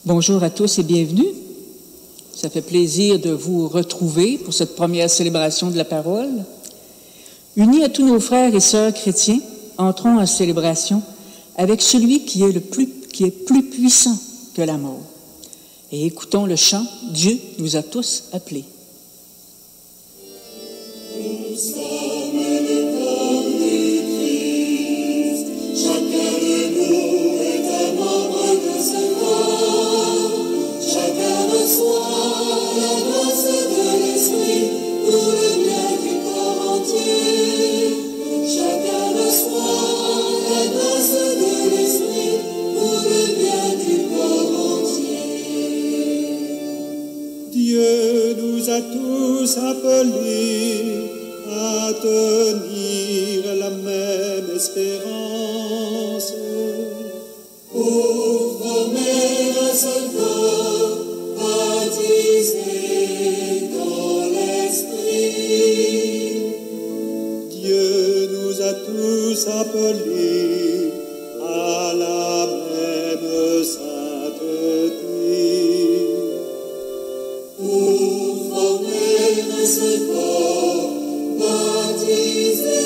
Bonjour à tous et bienvenue. Ça fait plaisir de vous retrouver pour cette première célébration de la parole. Unis à tous nos frères et sœurs chrétiens, entrons en célébration avec celui qui est plus puissant que la mort. Et écoutons le chant « Dieu nous a tous appelés ». Nous sommes le corps du Christ, chacun de nous est un membre de ce corps, chacun reçoit la grâce de l'Esprit pour le bien du corps entier, chacun reçoit la grâce de l'Esprit pour le bien du corps entier. Dieu nous a tous appelés à tenir la même espérance. Pour former un seul corps, baptisé dans l'Esprit. Dieu nous a tous appelés à la même sainteté. Pour former un seul corps, baptisé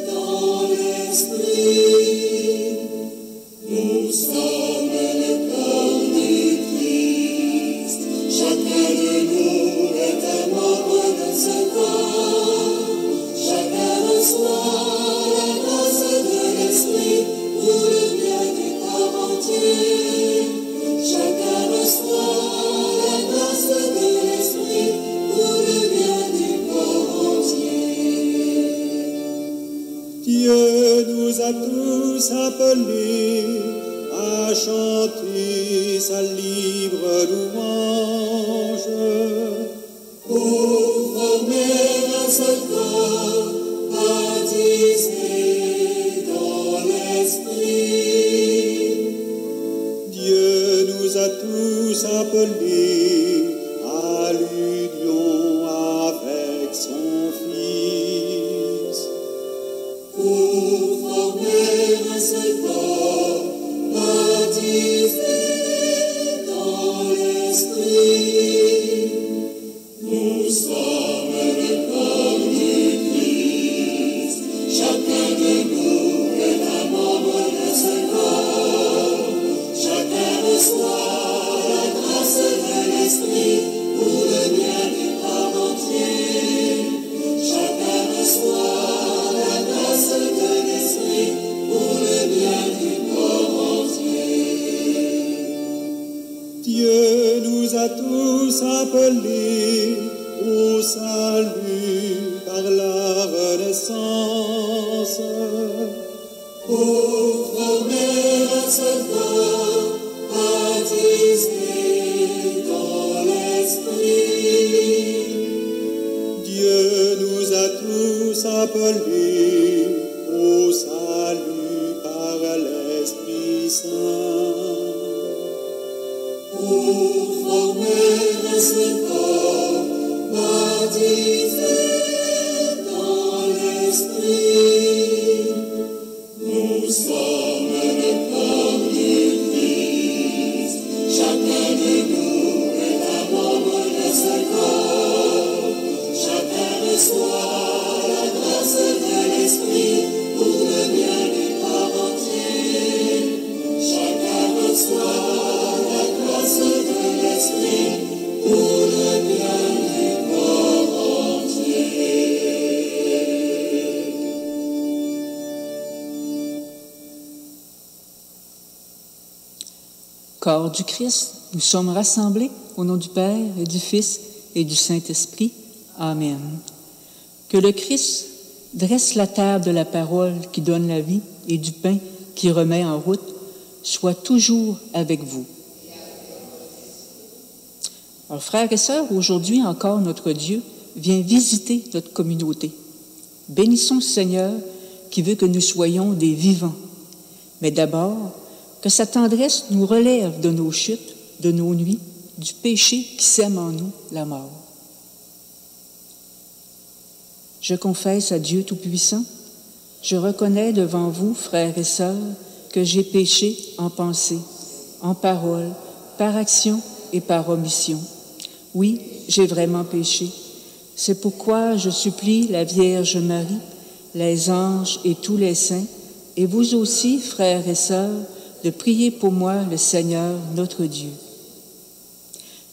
dans l'Esprit. Nous sommes le corps du Christ, chacun de nous est un membre de ce corps, chacun reçoit la grâce de l'Esprit pour le bien du corps entier, chacun reçoit la grâce de l'Esprit pour le bien du corps entier. Dieu nous a tous appelés à chanter sa libre louange. Pour former un seul corps, baptisé dans l'Esprit. Dieu nous a tous appelés à l'union avec son Fils. Pour former un seul corps, baptisé dans l'Esprit. Nous sommes le corps du Christ, chacun de nous est un membre de ce corps, chacun reçoit la grâce de l'Esprit pour le bien du corps entier, chacun reçoit la grâce de l'Esprit pour le bien du corps entier. Dieu nous a tous appelés au salut par la renaissance. Pour former un seul corps, baptisé dans l'Esprit. Dieu nous a tous appelés au salut par l'Esprit Saint. Pour former un seul corps, baptisé dans l'Esprit. Nous sommes le corps du Christ, chacun de nous est un membre de ce corps, chacun reçoit la grâce de l'Esprit pour le bien du corps entier, chacun reçoit la grâce de l'Esprit pour le bien du corps entier. Corps du Christ, nous sommes rassemblés au nom du Père et du Fils et du Saint-Esprit. Amen. Que le Christ dresse la table de la parole qui donne la vie et du pain qui remet en route, soit toujours avec vous. Alors, frères et sœurs, aujourd'hui encore, notre Dieu vient visiter notre communauté. Bénissons le Seigneur qui veut que nous soyons des vivants. Mais d'abord, que sa tendresse nous relève de nos chutes, de nos nuits, du péché qui sème en nous la mort. Je confesse à Dieu Tout-Puissant, je reconnais devant vous, frères et sœurs, que j'ai péché en pensée, en parole, par action et par omission. Oui, j'ai vraiment péché. C'est pourquoi je supplie la Vierge Marie, les anges et tous les saints, et vous aussi, frères et sœurs, de prier pour moi le Seigneur, notre Dieu.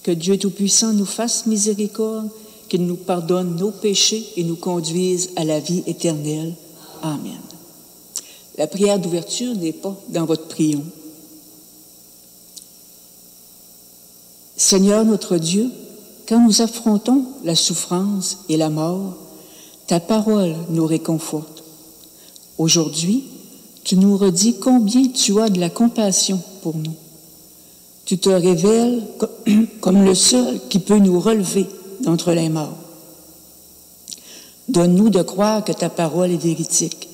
Que Dieu Tout-Puissant nous fasse miséricorde, qu'il nous pardonne nos péchés et nous conduise à la vie éternelle. Amen. La prière d'ouverture n'est pas dans votre prion. Seigneur notre Dieu, quand nous affrontons la souffrance et la mort, ta parole nous réconforte. Aujourd'hui, tu nous redis combien tu as de la compassion pour nous. Tu te révèles comme le seul qui peut nous relever d'entre les morts. Donne-nous de croire que ta parole est véridique.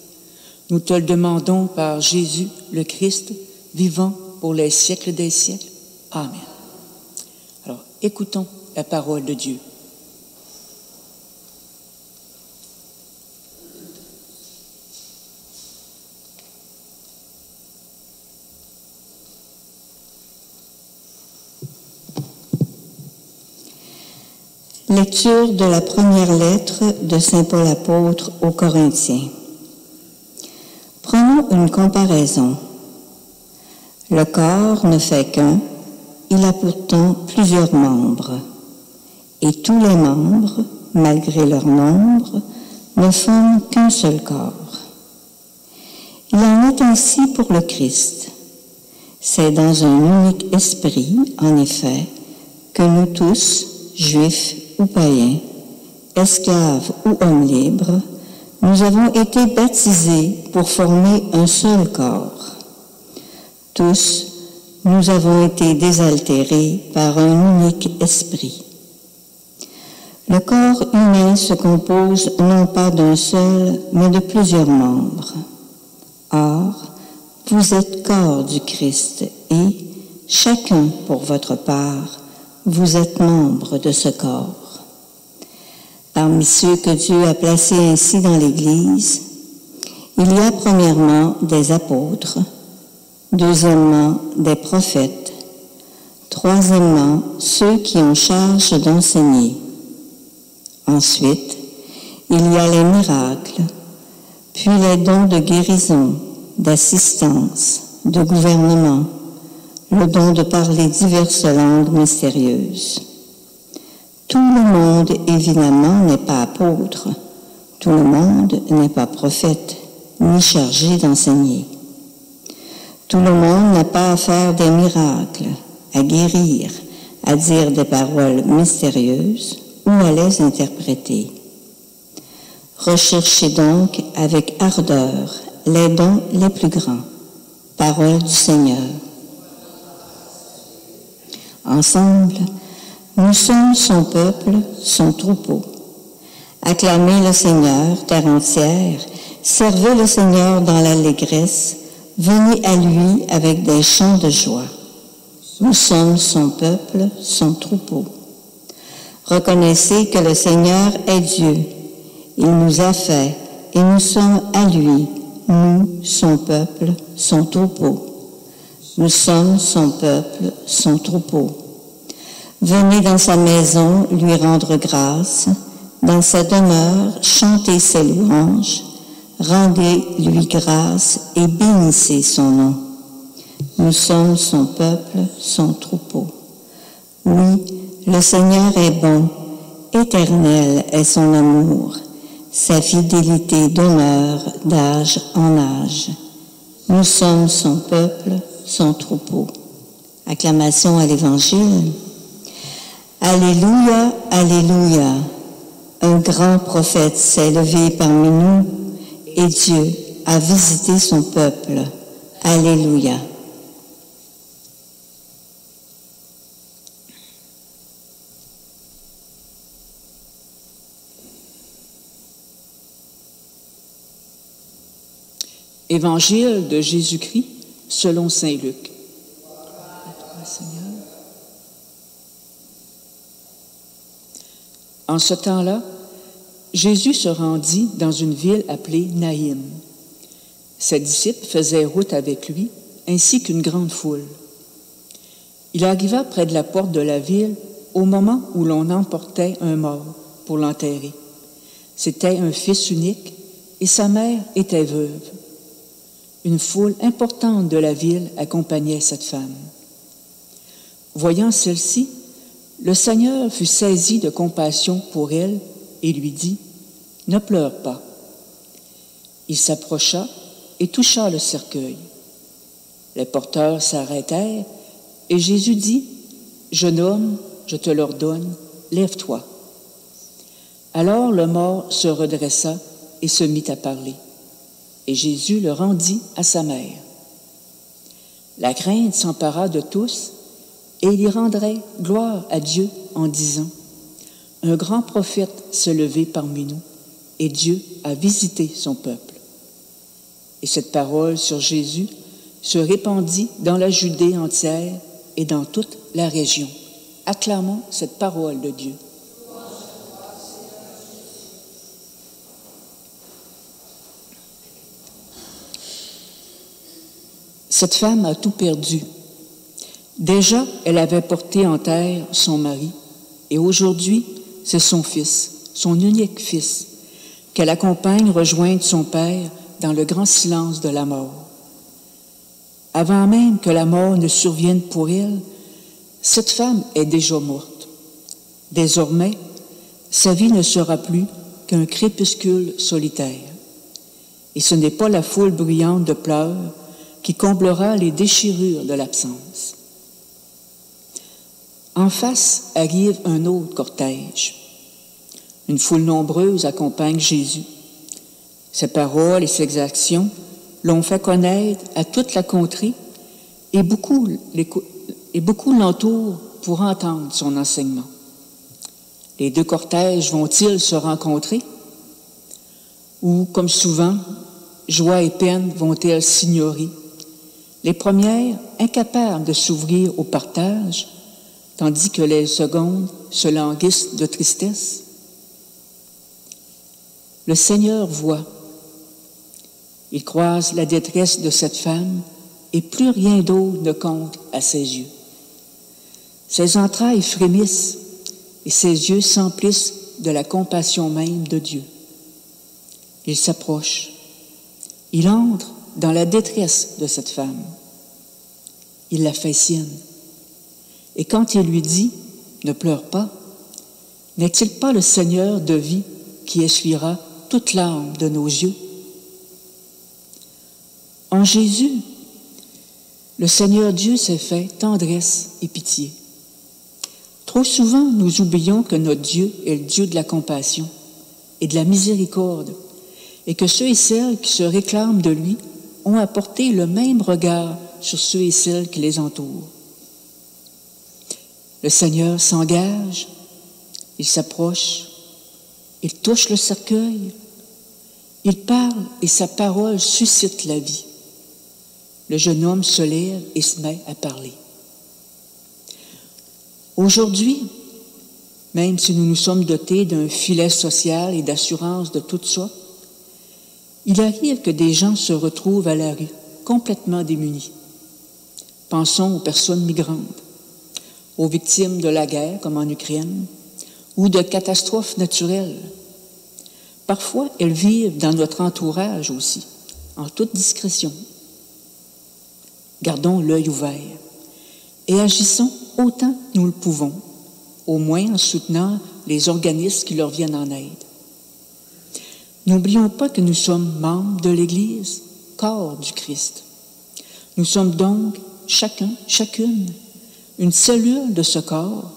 Nous te le demandons par Jésus, le Christ, vivant pour les siècles des siècles. Amen. Alors, écoutons la parole de Dieu. Lecture de la première lettre de saint Paul apôtre aux Corinthiens. Prenons une comparaison. Le corps ne fait qu'un, il a pourtant plusieurs membres. Et tous les membres, malgré leur nombre, ne forment qu'un seul corps. Il en est ainsi pour le Christ. C'est dans un unique esprit, en effet, que nous tous, juifs ou païens, esclaves ou hommes libres, nous avons été baptisés pour former un seul corps. Tous, nous avons été désaltérés par un unique esprit. Le corps humain se compose non pas d'un seul, mais de plusieurs membres. Or, vous êtes corps du Christ et, chacun pour votre part, vous êtes membre de ce corps. Parmi ceux que Dieu a placés ainsi dans l'Église, il y a premièrement des apôtres, deuxièmement des prophètes, troisièmement ceux qui ont charge d'enseigner. Ensuite, il y a les miracles, puis les dons de guérison, d'assistance, de gouvernement, le don de parler diverses langues mystérieuses. Tout le monde, évidemment, n'est pas apôtre. Tout le monde n'est pas prophète, ni chargé d'enseigner. Tout le monde n'a pas à faire des miracles, à guérir, à dire des paroles mystérieuses ou à les interpréter. Recherchez donc avec ardeur les dons les plus grands. Parole du Seigneur. Ensemble, nous sommes son peuple, son troupeau. Acclamez le Seigneur, terre entière, servez le Seigneur dans l'allégresse, venez à lui avec des chants de joie. Nous sommes son peuple, son troupeau. Reconnaissez que le Seigneur est Dieu. Il nous a fait et nous sommes à lui, nous, son peuple, son troupeau. Nous sommes son peuple, son troupeau. Venez dans sa maison lui rendre grâce, dans sa demeure chantez ses louanges, rendez-lui grâce et bénissez son nom. Nous sommes son peuple, son troupeau. Oui, le Seigneur est bon, éternel est son amour, sa fidélité demeure d'âge en âge. Nous sommes son peuple, son troupeau. Acclamation à l'Évangile. Alléluia, Alléluia. Un grand prophète s'est levé parmi nous et Dieu a visité son peuple. Alléluia. Évangile de Jésus-Christ selon saint Luc. À toi, Seigneur. En ce temps-là, Jésus se rendit dans une ville appelée Naïm. Ses disciples faisaient route avec lui, ainsi qu'une grande foule. Il arriva près de la porte de la ville au moment où l'on emportait un mort pour l'enterrer. C'était un fils unique et sa mère était veuve. Une foule importante de la ville accompagnait cette femme. Voyant celle-ci, le Seigneur fut saisi de compassion pour elle et lui dit, « Ne pleure pas. » Il s'approcha et toucha le cercueil. Les porteurs s'arrêtèrent et Jésus dit, « Jeune homme, je te l'ordonne, lève-toi. » Alors le mort se redressa et se mit à parler. Et Jésus le rendit à sa mère. La crainte s'empara de tous et il y rendrait gloire à Dieu en disant, « Un grand prophète s'est levé parmi nous et Dieu a visité son peuple. » Et cette parole sur Jésus se répandit dans la Judée entière et dans toute la région. Acclamons cette parole de Dieu. Cette femme a tout perdu. Déjà, elle avait porté en terre son mari, et aujourd'hui, c'est son fils, son unique fils, qu'elle accompagne rejoindre son père dans le grand silence de la mort. Avant même que la mort ne survienne pour elle, cette femme est déjà morte. Désormais, sa vie ne sera plus qu'un crépuscule solitaire. Et ce n'est pas la foule bruyante de pleurs qui comblera les déchirures de l'absence. En face arrive un autre cortège. Une foule nombreuse accompagne Jésus. Ses paroles et ses actions l'ont fait connaître à toute la contrée et beaucoup l'entourent pour entendre son enseignement. Les deux cortèges vont-ils se rencontrer? Ou, comme souvent, joie et peine vont-elles s'ignorer? Les premières incapables de s'ouvrir au partage, tandis que les secondes se languissent de tristesse. Le Seigneur voit. Il croise la détresse de cette femme et plus rien d'autre ne compte à ses yeux. Ses entrailles frémissent et ses yeux s'emplissent de la compassion même de Dieu. Il s'approche. Il entre dans la détresse de cette femme. Il la fait sienne. Et quand il lui dit « Ne pleure pas », n'est-il pas le Seigneur de vie qui essuiera toute larme de nos yeux? En Jésus, le Seigneur Dieu s'est fait tendresse et pitié. Trop souvent, nous oublions que notre Dieu est le Dieu de la compassion et de la miséricorde, et que ceux et celles qui se réclament de lui ont à porter le même regard sur ceux et celles qui les entourent. Le Seigneur s'engage, il s'approche, il touche le cercueil, il parle et sa parole suscite la vie. Le jeune homme se lève et se met à parler. Aujourd'hui, même si nous nous sommes dotés d'un filet social et d'assurance de toutes sortes, il arrive que des gens se retrouvent à la rue, complètement démunis. Pensons aux personnes migrantes, aux victimes de la guerre, comme en Ukraine, ou de catastrophes naturelles. Parfois, elles vivent dans notre entourage aussi, en toute discrétion. Gardons l'œil ouvert et agissons autant que nous le pouvons, au moins en soutenant les organismes qui leur viennent en aide. N'oublions pas que nous sommes membres de l'Église, corps du Christ. Nous sommes donc chacun, chacune, une cellule de ce corps,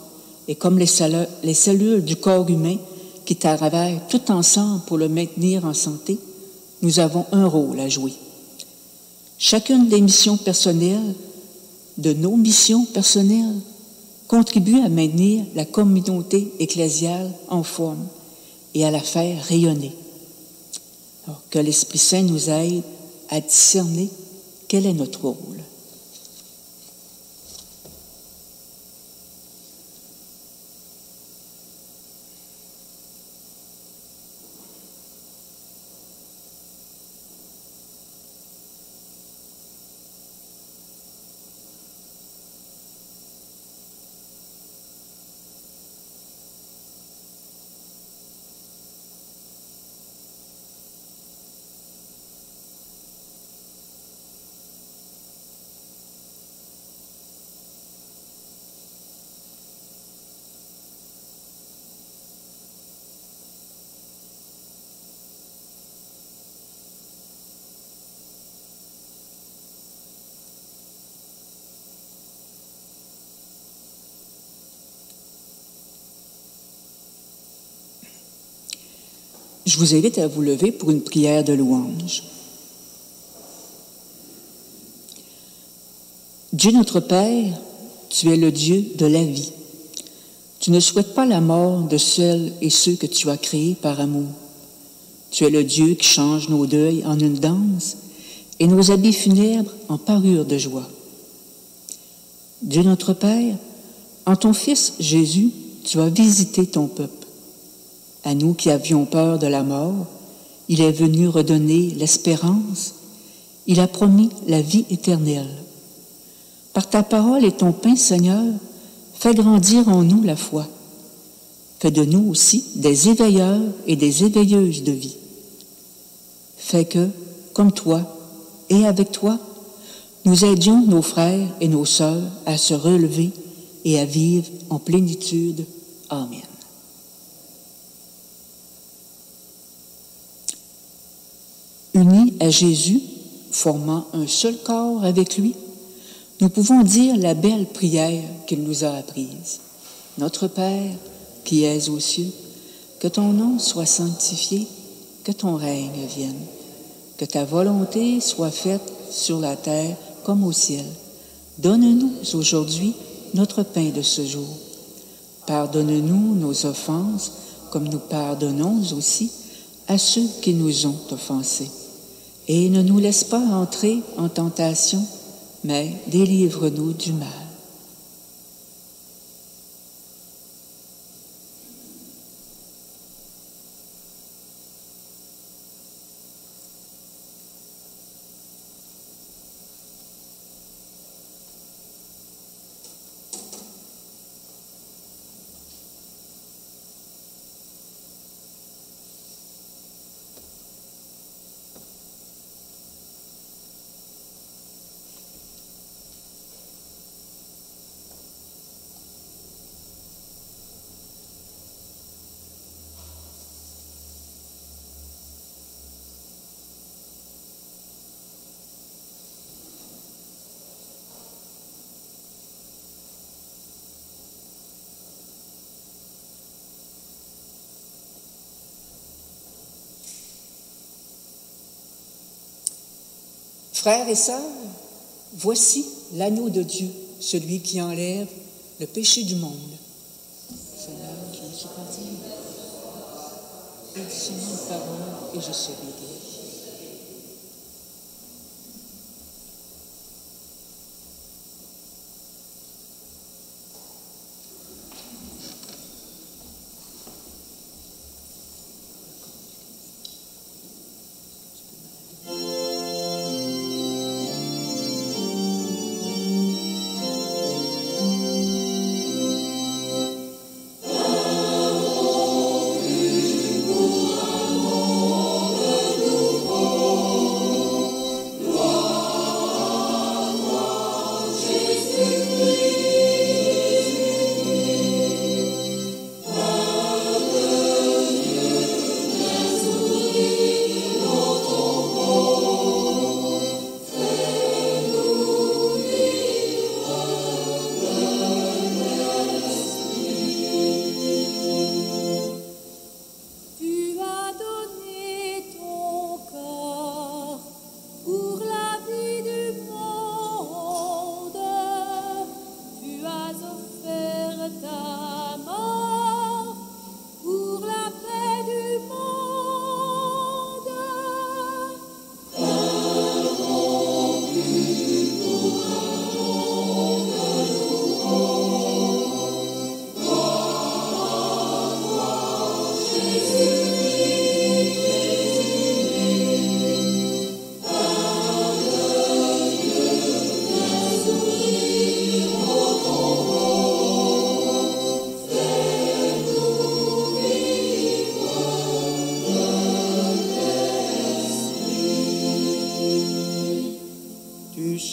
et comme les cellules du corps humain qui travaillent tout ensemble pour le maintenir en santé, nous avons un rôle à jouer. Chacune des missions personnelles, de nos missions personnelles, contribue à maintenir la communauté ecclésiale en forme et à la faire rayonner. Alors, que l'Esprit Saint nous aide à discerner quel est notre rôle. Je vous invite à vous lever pour une prière de louange. Dieu notre Père, tu es le Dieu de la vie. Tu ne souhaites pas la mort de celles et ceux que tu as créés par amour. Tu es le Dieu qui change nos deuils en une danse et nos habits funèbres en parure de joie. Dieu notre Père, en ton Fils Jésus, tu as visité ton peuple. À nous qui avions peur de la mort, il est venu redonner l'espérance. Il a promis la vie éternelle. Par ta parole et ton pain, Seigneur, fais grandir en nous la foi. Fais de nous aussi des éveilleurs et des éveilleuses de vie. Fais que, comme toi et avec toi, nous aidions nos frères et nos sœurs à se relever et à vivre en plénitude. Amen. Unis à Jésus, formant un seul corps avec lui, nous pouvons dire la belle prière qu'il nous a apprise. Notre Père, qui es aux cieux, que ton nom soit sanctifié, que ton règne vienne, que ta volonté soit faite sur la terre comme au ciel. Donne-nous aujourd'hui notre pain de ce jour. Pardonne-nous nos offenses, comme nous pardonnons aussi à ceux qui nous ont offensés. Et ne nous laisse pas entrer en tentation, mais délivre-nous du mal. Frères et sœurs, voici l'agneau de Dieu, celui qui enlève le péché du monde. Seigneur, je ne suis pas digne. Dis seulement une parole et je serai guéri.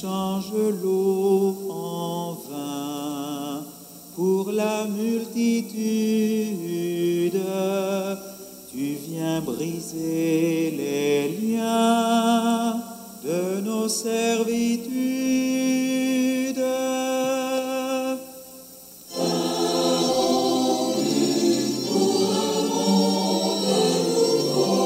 changes l'eau en vin pour la multitude. Tu viens briser les liens de nos servitudes. Pour un monde nouveau,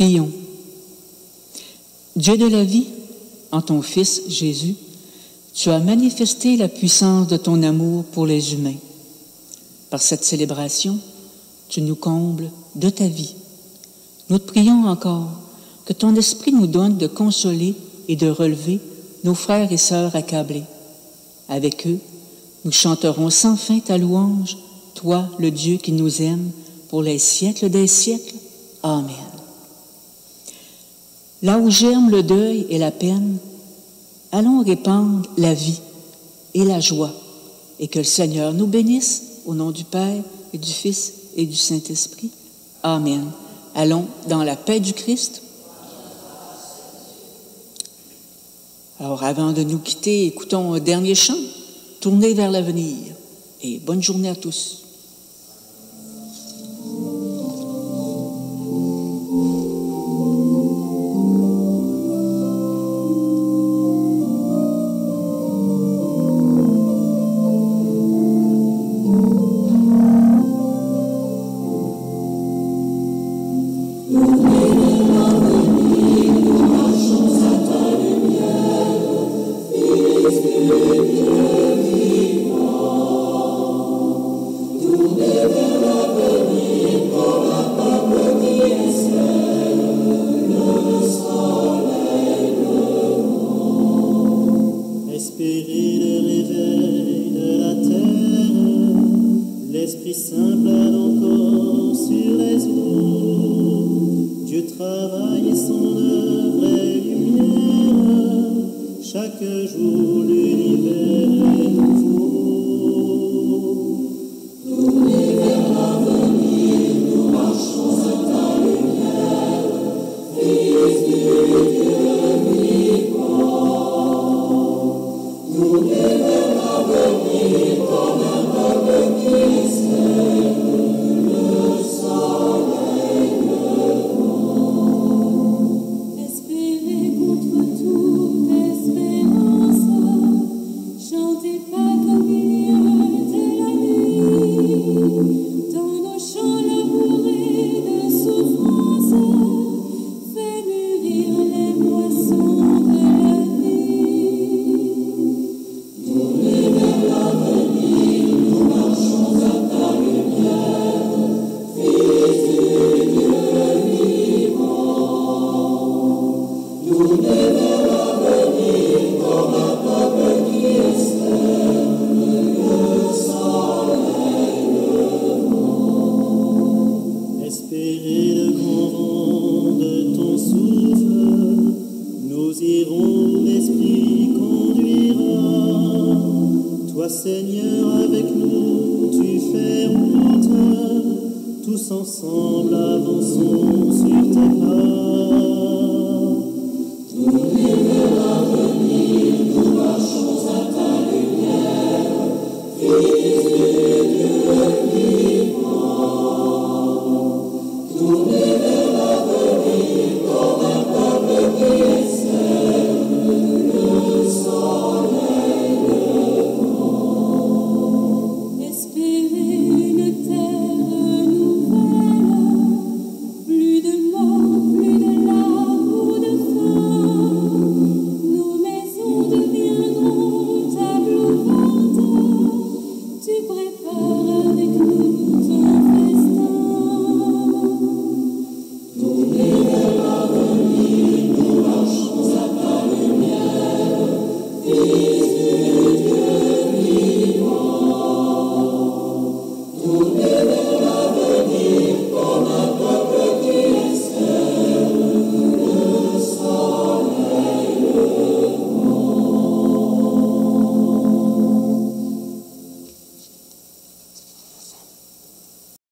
Prions. Dieu de la vie, en ton Fils Jésus, tu as manifesté la puissance de ton amour pour les humains. Par cette célébration, tu nous combles de ta vie. Nous te prions encore que ton esprit nous donne de consoler et de relever nos frères et sœurs accablés. Avec eux, nous chanterons sans fin ta louange, toi, le Dieu qui nous aime, pour les siècles des siècles. Amen. Là où germe le deuil et la peine, allons répandre la vie et la joie, et que le Seigneur nous bénisse au nom du Père et du Fils et du Saint-Esprit. Amen. Allons dans la paix du Christ. Alors, avant de nous quitter, écoutons un dernier chant, Tournez vers l'avenir. Et bonne journée à tous. Tu prépares